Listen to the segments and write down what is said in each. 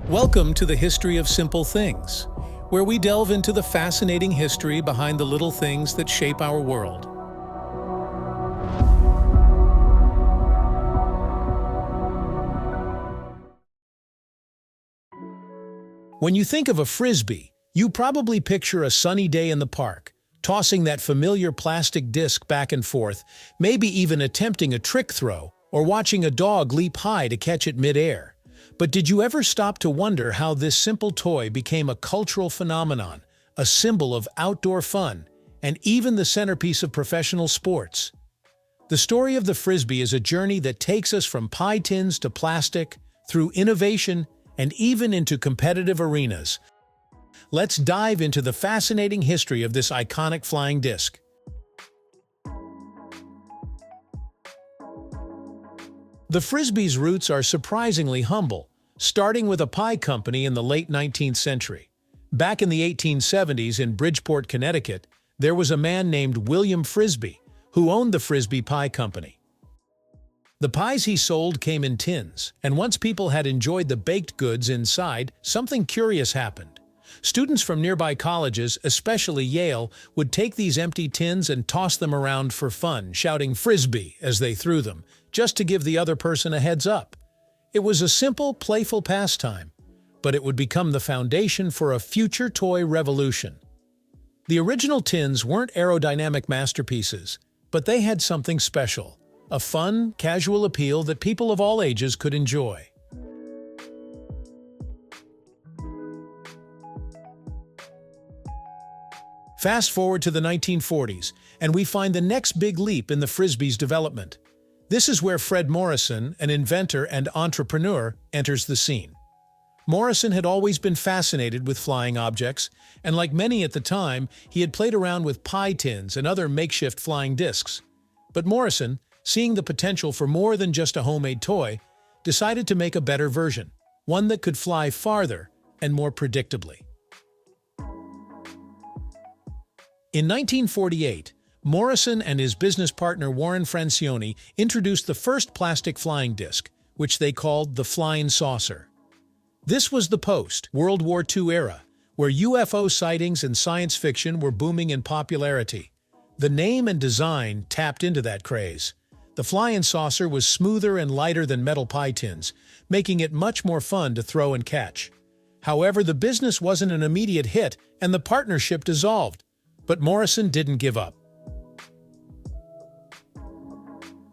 Welcome to the History of Simple Things, where we delve into the fascinating history behind the little things that shape our world. When you think of a Frisbee, you probably picture a sunny day in the park, tossing that familiar plastic disc back and forth, maybe even attempting a trick throw, or watching a dog leap high to catch it mid-air. But did you ever stop to wonder how this simple toy became a cultural phenomenon, a symbol of outdoor fun, and even the centerpiece of professional sports? The story of the Frisbee is a journey that takes us from pie tins to plastic, through innovation, and even into competitive arenas. Let's dive into the fascinating history of this iconic flying disc. The Frisbee's roots are surprisingly humble, starting with a pie company in the late 19th century. Back in the 1870s in Bridgeport, Connecticut, there was a man named William Frisbie who owned the Frisbie Pie Company. The pies he sold came in tins, and once people had enjoyed the baked goods inside, something curious happened. Students from nearby colleges, especially Yale, would take these empty tins and toss them around for fun, shouting "Frisbee" as they threw them, just to give the other person a heads up. It was a simple, playful pastime, but it would become the foundation for a future toy revolution. The original tins weren't aerodynamic masterpieces, but they had something special, a fun, casual appeal that people of all ages could enjoy. Fast forward to the 1940s, and we find the next big leap in the Frisbee's development. This is where Fred Morrison, an inventor and entrepreneur, enters the scene. Morrison had always been fascinated with flying objects, and like many at the time, he had played around with pie tins and other makeshift flying discs. But Morrison, seeing the potential for more than just a homemade toy, decided to make a better version, one that could fly farther and more predictably. In 1948, Morrison and his business partner Warren Francione introduced the first plastic flying disc, which they called the Flying Saucer. This was the post-World War II era, where UFO sightings and science fiction were booming in popularity. The name and design tapped into that craze. The Flying Saucer was smoother and lighter than metal pie tins, making it much more fun to throw and catch. However, the business wasn't an immediate hit, and the partnership dissolved. But Morrison didn't give up.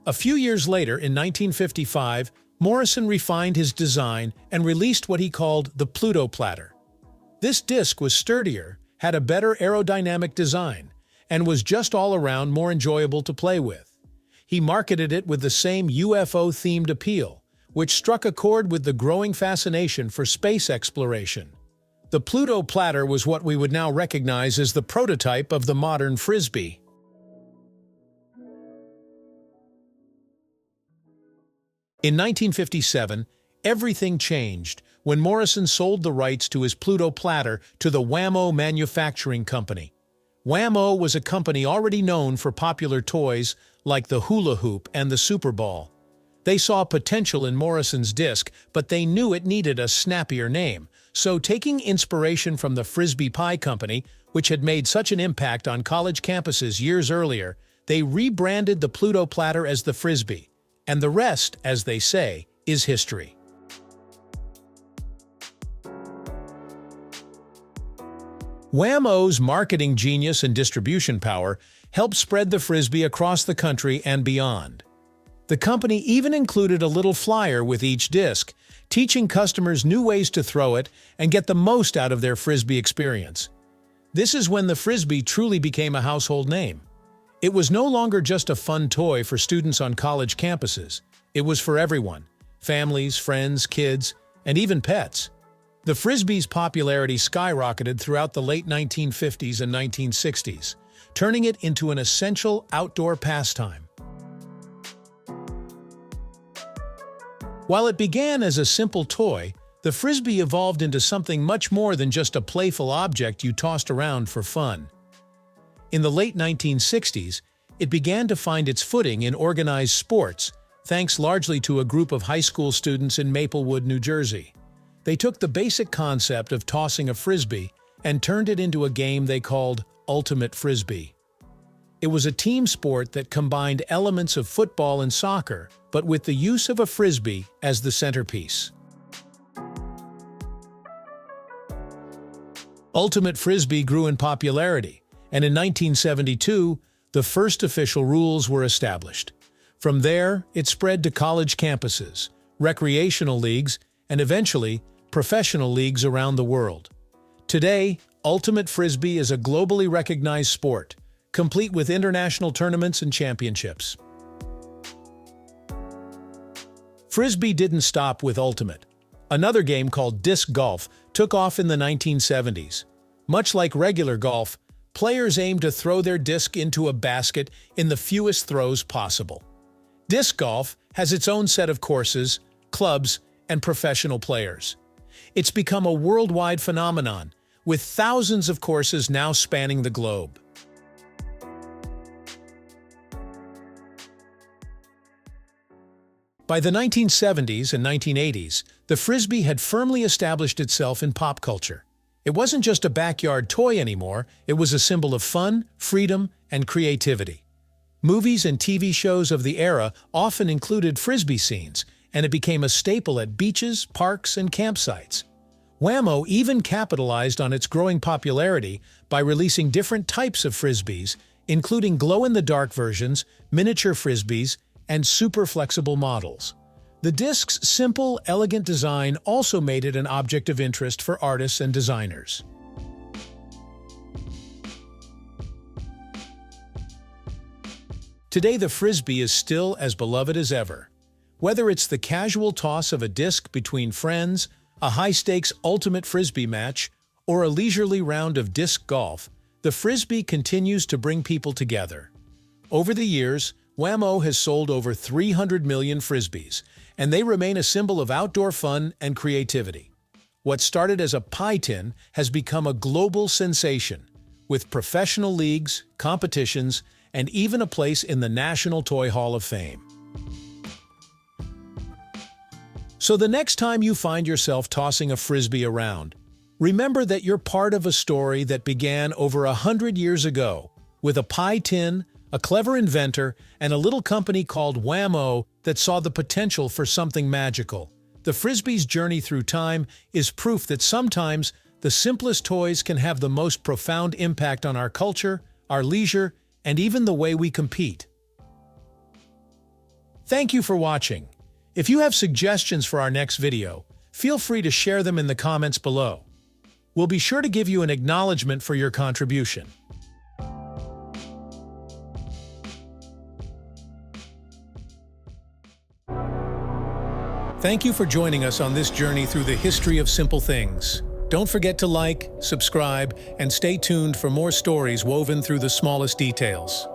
A few years later, in 1955, Morrison refined his design and released what he called the Pluto Platter. This disc was sturdier, had a better aerodynamic design, and was just all around more enjoyable to play with. He marketed it with the same UFO-themed appeal, which struck a chord with the growing fascination for space exploration. The Pluto Platter was what we would now recognize as the prototype of the modern Frisbee. In 1957, everything changed when Morrison sold the rights to his Pluto Platter to the Wham-O manufacturing company. Wham-O was a company already known for popular toys like the hula hoop and the Super Ball. They saw potential in Morrison's disc, but they knew it needed a snappier name. So, taking inspiration from the Frisbie Pie Company, which had made such an impact on college campuses years earlier, they rebranded the Pluto Platter as the Frisbee. And the rest, as they say, is history. Wham-O's marketing genius and distribution power helped spread the Frisbee across the country and beyond. The company even included a little flyer with each disc, teaching customers new ways to throw it and get the most out of their Frisbee experience. This is when the Frisbee truly became a household name. It was no longer just a fun toy for students on college campuses. It was for everyone: families, friends, kids, and even pets. The Frisbee's popularity skyrocketed throughout the late 1950s and 1960s, turning it into an essential outdoor pastime. While it began as a simple toy, the Frisbee evolved into something much more than just a playful object you tossed around for fun. In the late 1960s, it began to find its footing in organized sports, thanks largely to a group of high school students in Maplewood, New Jersey. They took the basic concept of tossing a frisbee and turned it into a game they called Ultimate Frisbee. It was a team sport that combined elements of football and soccer, but with the use of a frisbee as the centerpiece. Ultimate Frisbee grew in popularity, and in 1972, the first official rules were established. From there, it spread to college campuses, recreational leagues, and eventually, professional leagues around the world. Today, Ultimate Frisbee is a globally recognized sport, complete with international tournaments and championships. Frisbee didn't stop with Ultimate. Another game called Disc Golf took off in the 1970s. Much like regular golf, players aim to throw their disc into a basket in the fewest throws possible. Disc golf has its own set of courses, clubs, and professional players. It's become a worldwide phenomenon, with thousands of courses now spanning the globe. By the 1970s and 1980s, the Frisbee had firmly established itself in pop culture. It wasn't just a backyard toy anymore, it was a symbol of fun, freedom, and creativity. Movies and TV shows of the era often included Frisbee scenes, and it became a staple at beaches, parks, and campsites. Wham-O even capitalized on its growing popularity by releasing different types of Frisbees, including glow-in-the-dark versions, miniature Frisbees, and super flexible models. The disc's simple, elegant design also made it an object of interest for artists and designers. Today, the Frisbee is still as beloved as ever. Whether it's the casual toss of a disc between friends, a high-stakes ultimate Frisbee match, or a leisurely round of disc golf, the Frisbee continues to bring people together. Over the years, Wham-O has sold over 300 million Frisbees, and they remain a symbol of outdoor fun and creativity. What started as a pie tin has become a global sensation, with professional leagues, competitions, and even a place in the National Toy Hall of Fame. So the next time you find yourself tossing a Frisbee around, remember that you're part of a story that began over 100 years ago, with a pie tin, a clever inventor, and a little company called Wham-O that saw the potential for something magical. The Frisbee's journey through time is proof that sometimes the simplest toys can have the most profound impact on our culture, our leisure, and even the way we compete. Thank you for watching. If you have suggestions for our next video, feel free to share them in the comments below. We'll be sure to give you an acknowledgement for your contribution. Thank you for joining us on this journey through the history of simple things. Don't forget to like, subscribe, and stay tuned for more stories woven through the smallest details.